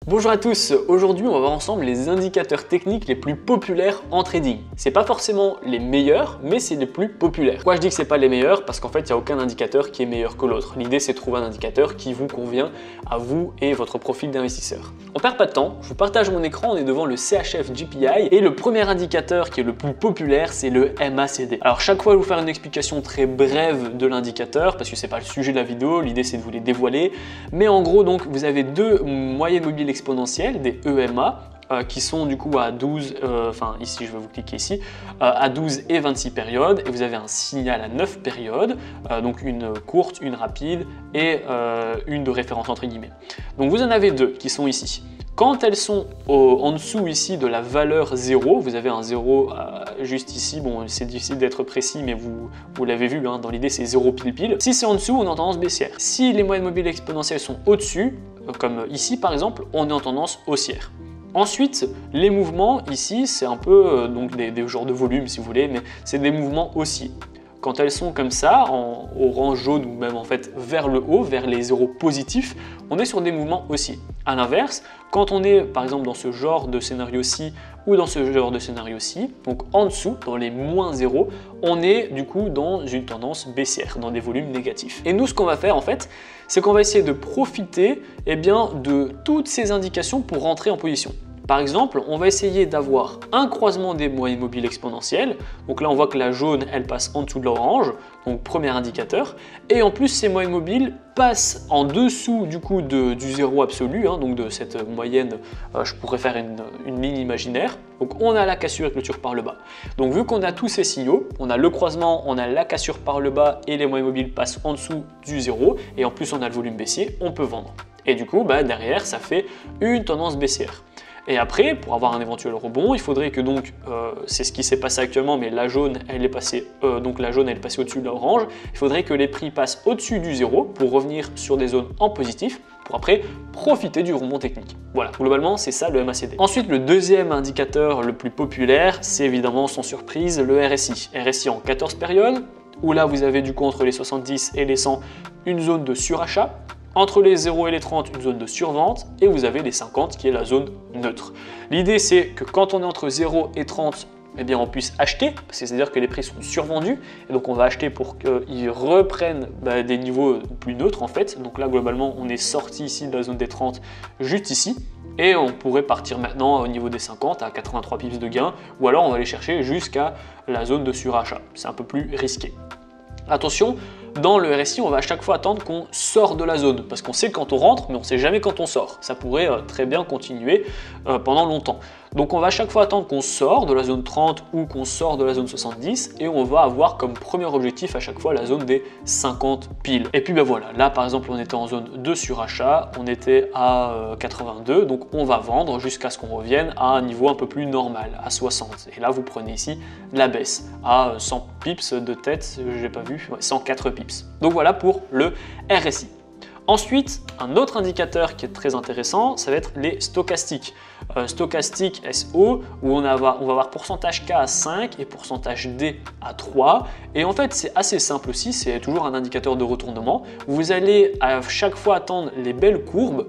Bonjour à tous, aujourd'hui on va voir ensemble les indicateurs techniques les plus populaires en trading. C'est pas forcément les meilleurs, mais c'est les plus populaires. Pourquoi je dis que c'est pas les meilleurs? Parce qu'en fait il n'y a aucun indicateur qui est meilleur que l'autre. L'idée c'est de trouver un indicateur qui vous convient à vous et votre profil d'investisseur. On perd pas de temps, je vous partage mon écran, on est devant le CHF GPI et le premier indicateur qui est le plus populaire c'est le MACD. Alors chaque fois je vais vous faire une explication très brève de l'indicateur parce que c'est pas le sujet de la vidéo, l'idée c'est de vous les dévoiler. Mais en gros donc vous avez deux moyennes mobiles exponentielles, des EMA, qui sont du coup à 12, ici je vais vous cliquer ici, à 12 et 26 périodes, et vous avez un signal à 9 périodes, donc une courte, une rapide et une de référence entre guillemets. Donc vous en avez deux qui sont ici. Quand elles sont en dessous ici de la valeur 0, vous avez un 0 juste ici, bon c'est difficile d'être précis mais vous l'avez vu, hein, dans l'idée c'est 0 pile pile. Si c'est en dessous, on est en tendance baissière. Si les moyennes mobiles exponentielles sont au-dessus, comme ici par exemple, on est en tendance haussière. Ensuite, les mouvements ici, c'est un peu donc des genres de volume si vous voulez, mais c'est des mouvements haussiers. Quand elles sont comme ça, en orange, jaune ou même en fait vers le haut, vers les zéros positifs, on est sur des mouvements haussiers. A l'inverse, quand on est par exemple dans ce genre de scénario-ci ou dans ce genre de scénario-ci, donc en dessous, dans les moins 0, on est du coup dans une tendance baissière, dans des volumes négatifs. Et nous, ce qu'on va faire en fait, c'est qu'on va essayer de profiter de toutes ces indications pour rentrer en position. Par exemple, on va essayer d'avoir un croisement des moyennes mobiles exponentielles. Donc là, on voit que la jaune, elle passe en dessous de l'orange, donc premier indicateur. Et en plus, ces moyennes mobiles passent en dessous du coup du zéro absolu, hein, donc de cette moyenne, je pourrais faire une ligne imaginaire. Donc on a la cassure et clôture par le bas. Donc vu qu'on a tous ces signaux, on a le croisement, on a la cassure par le bas et les moyennes mobiles passent en dessous du zéro. Et en plus, on a le volume baissier, on peut vendre. Et du coup, derrière, ça fait une tendance baissière. Et après, pour avoir un éventuel rebond, il faudrait que donc, c'est ce qui s'est passé actuellement, mais la jaune, elle est passée, au-dessus de l'orange. Il faudrait que les prix passent au-dessus du zéro pour revenir sur des zones en positif, pour après profiter du rebond technique. Voilà, globalement, c'est ça le MACD. Ensuite, le deuxième indicateur le plus populaire, c'est évidemment sans surprise le RSI. RSI en 14 périodes, où là, vous avez du coup entre les 70 et les 100, une zone de surachat. Entre les 0 et les 30, une zone de survente, et vous avez les 50 qui est la zone neutre. L'idée c'est que quand on est entre 0 et 30, eh bien on puisse acheter, c'est-à-dire que les prix sont survendus, et donc on va acheter pour qu'ils reprennent des niveaux plus neutres en fait. Donc là globalement on est sorti ici de la zone des 30 juste ici, et on pourrait partir maintenant au niveau des 50 à 83 pips de gain, ou alors on va aller chercher jusqu'à la zone de surachat. C'est un peu plus risqué. Attention, dans le RSI, on va à chaque fois attendre qu'on sort de la zone, parce qu'on sait quand on rentre, mais on ne sait jamais quand on sort. Ça pourrait très bien continuer pendant longtemps. Donc on va à chaque fois attendre qu'on sort de la zone 30 ou qu'on sort de la zone 70, et on va avoir comme premier objectif à chaque fois la zone des 50 piles. Et puis voilà, là par exemple on était en zone de surachat, on était à 82, donc on va vendre jusqu'à ce qu'on revienne à un niveau un peu plus normal, à 60. Et là vous prenez ici la baisse à 100 pips de tête, j'ai pas vu, 104 pips. Donc voilà pour le RSI. Ensuite, un autre indicateur qui est très intéressant, ça va être les stochastiques. Stochastique SO, où on va avoir pourcentage K à 5 et pourcentage D à 3. Et en fait, c'est assez simple aussi, c'est toujours un indicateur de retournement. Vous allez à chaque fois attendre les belles courbes.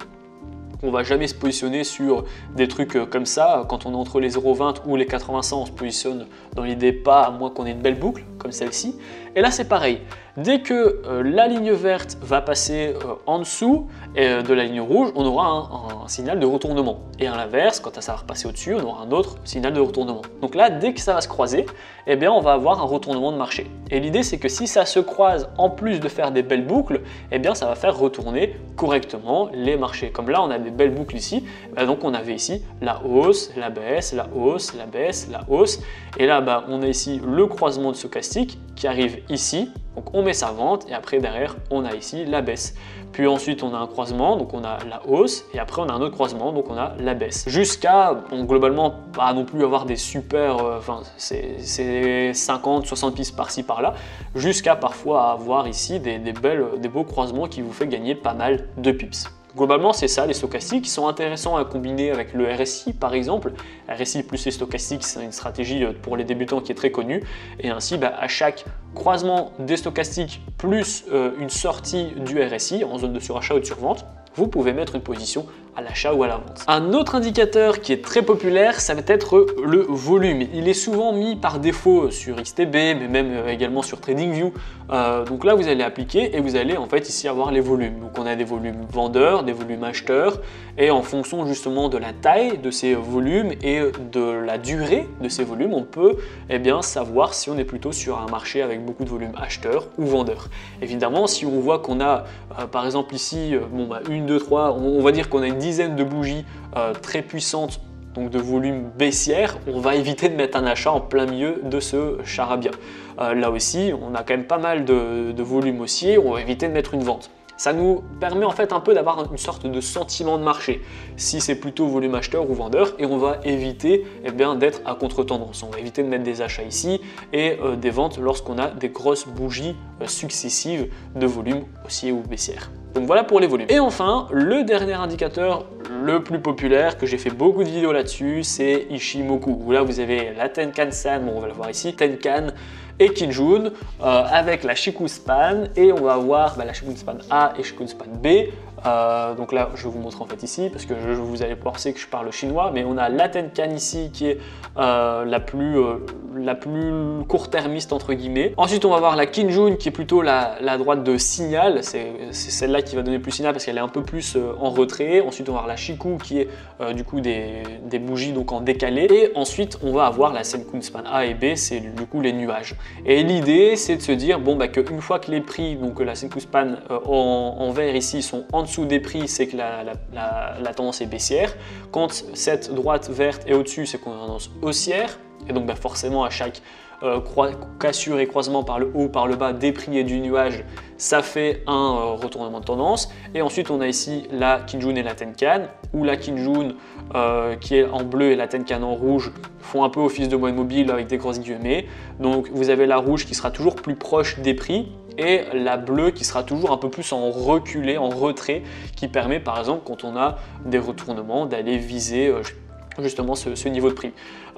On va jamais se positionner sur des trucs comme ça. Quand on est entre les 0,20 ou les 85, on se positionne dans l'idée pas, à moins qu'on ait une belle boucle comme celle-ci. Et là, c'est pareil. Dès que la ligne verte va passer en dessous de la ligne rouge, on aura un signal de retournement. Et à l'inverse, quand ça va repasser au-dessus, on aura un autre signal de retournement. Donc là, dès que ça va se croiser, eh bien, on va avoir un retournement de marché. Et l'idée, c'est que si ça se croise, en plus de faire des belles boucles, eh bien, ça va faire retourner correctement les marchés. Comme là, on a des belles boucles ici. Donc, on avait ici la hausse, la baisse, la hausse, la baisse, la hausse. Et là, on a ici le croisement de stochastique qui arrive ici. Donc on met sa vente et après derrière on a ici la baisse. Puis ensuite on a un croisement, donc on a la hausse et après on a un autre croisement, donc on a la baisse. Jusqu'à globalement pas non plus avoir des super, c'est 50, 60 pips par-ci par-là, jusqu'à parfois avoir ici des beaux croisements qui vous fait gagner pas mal de pips. Globalement, c'est ça, les stochastiques qui sont intéressants à combiner avec le RSI par exemple. RSI plus les stochastiques, c'est une stratégie pour les débutants qui est très connue. Et ainsi, à chaque croisement des stochastiques plus une sortie du RSI en zone de surachat ou de survente, vous pouvez mettre une position à l'achat ou à la vente. Un autre indicateur qui est très populaire, ça va être le volume. Il est souvent mis par défaut sur XTB, mais même également sur TradingView. Donc là, vous allez appliquer et vous allez en fait ici avoir les volumes. Donc on a des volumes vendeurs, des volumes acheteurs, et en fonction justement de la taille de ces volumes et de la durée de ces volumes, on peut savoir si on est plutôt sur un marché avec beaucoup de volumes acheteurs ou vendeurs. Évidemment, si on voit qu'on a par exemple ici, 1, 2, 3, on va dire qu'on a une dizaine de bougies très puissantes, donc de volume baissière, on va éviter de mettre un achat en plein milieu de ce charabia. Là aussi, on a quand même pas mal de volume haussier, on va éviter de mettre une vente. Ça nous permet en fait un peu d'avoir une sorte de sentiment de marché, si c'est plutôt volume acheteur ou vendeur, et on va éviter d'être à contre-tendance. On va éviter de mettre des achats ici et des ventes lorsqu'on a des grosses bougies successives de volume haussier ou baissière. Donc voilà pour les volumes. Et enfin, le dernier indicateur le plus populaire, que j'ai fait beaucoup de vidéos là-dessus, c'est Ichimoku. Où là vous avez la Tenkan-san, bon on va le voir ici, Tenkan et Kijun avec la Chikou-span, et on va avoir la Chikou-span A et Chikou-span B. Donc là je vais vous montrer en fait ici parce que vous allez penser que je parle chinois, mais on a la Tenkan ici qui est la plus court-termiste entre guillemets. Ensuite on va voir la Kijun qui est plutôt la droite de signal, c'est celle-là qui va donner plus signal parce qu'elle est un peu plus en retrait. Ensuite on va avoir la Chikou qui est du coup des bougies donc en décalé, et ensuite on va avoir la Senkou-span A et B, c'est du coup les nuages. Et l'idée c'est de se dire qu'une fois que les prix, donc la Senkou-span en vert ici sont en dessous des prix, c'est que la tendance est baissière. Quand cette droite verte est au-dessus, c'est qu'on a une tendance haussière. Et donc forcément à chaque cassure et croisement par le haut, par le bas des prix et du nuage, ça fait un retournement de tendance. Et ensuite on a ici la Kijun et la Tenkan, où la Kijun qui est en bleu et la Tenkan en rouge font un peu office de moyenne mobile avec des grosses guillemets. Donc vous avez la rouge qui sera toujours plus proche des prix, et la bleue qui sera toujours un peu plus en reculé, en retrait, qui permet par exemple quand on a des retournements d'aller viser justement ce niveau de prix.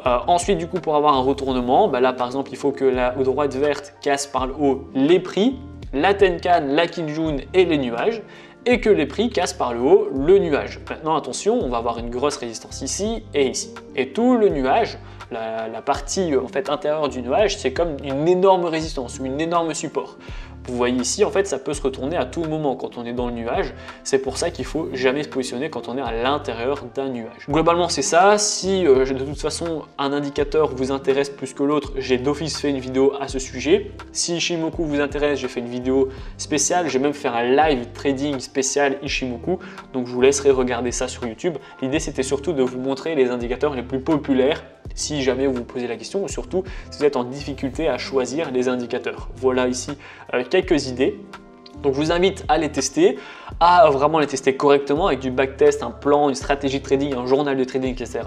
Ensuite du coup pour avoir un retournement, là par exemple il faut que la droite verte casse par le haut les prix, la Tenkan, la Kijun et les nuages, et que les prix cassent par le haut le nuage. Maintenant attention, on va avoir une grosse résistance ici et ici. Et tout le nuage, la partie en fait intérieure du nuage, c'est comme une énorme résistance ou une énorme support. Vous voyez ici, en fait, ça peut se retourner à tout moment quand on est dans le nuage. C'est pour ça qu'il faut jamais se positionner quand on est à l'intérieur d'un nuage. Globalement, c'est ça. Si de toute façon un indicateur vous intéresse plus que l'autre, j'ai d'office fait une vidéo à ce sujet. Si Ichimoku vous intéresse, j'ai fait une vidéo spéciale. Je vais même faire un live trading spécial Ichimoku. Donc je vous laisserai regarder ça sur YouTube. L'idée, c'était surtout de vous montrer les indicateurs les plus populaires si jamais vous vous posez la question, ou surtout si vous êtes en difficulté à choisir les indicateurs. Voilà ici quelques idées. Donc je vous invite à les tester, à vraiment les tester correctement avec du backtest, un plan, une stratégie de trading, un journal de trading, etc.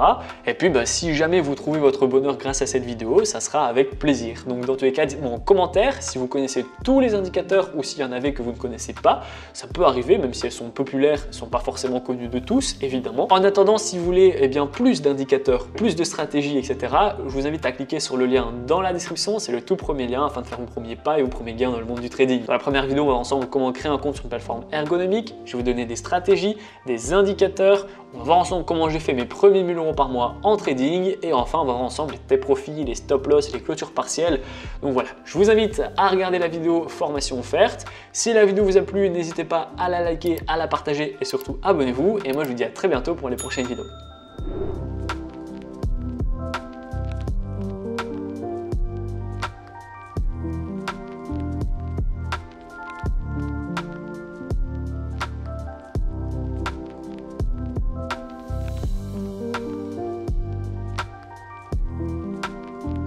Et puis si jamais vous trouvez votre bonheur grâce à cette vidéo, ça sera avec plaisir. Donc dans tous les cas, dites-moi en commentaire si vous connaissez tous les indicateurs ou s'il y en avait que vous ne connaissez pas. Ça peut arriver, même si elles sont populaires, elles ne sont pas forcément connues de tous, évidemment. En attendant, si vous voulez plus d'indicateurs, plus de stratégies, etc., je vous invite à cliquer sur le lien dans la description. C'est le tout premier lien afin de faire vos premiers pas et vos premiers gains dans le monde du trading. Dans la première vidéo, on va ensemble comment créer un compte sur une plateforme ergonomique. Je vais vous donner des stratégies, des indicateurs. On va voir ensemble comment j'ai fait mes premiers 1000 € par mois en trading. Et enfin, on va voir ensemble les profits, les stop loss, les clôtures partielles. Donc voilà, je vous invite à regarder la vidéo formation offerte. Si la vidéo vous a plu, n'hésitez pas à la liker, à la partager et surtout abonnez-vous. Et moi, je vous dis à très bientôt pour les prochaines vidéos.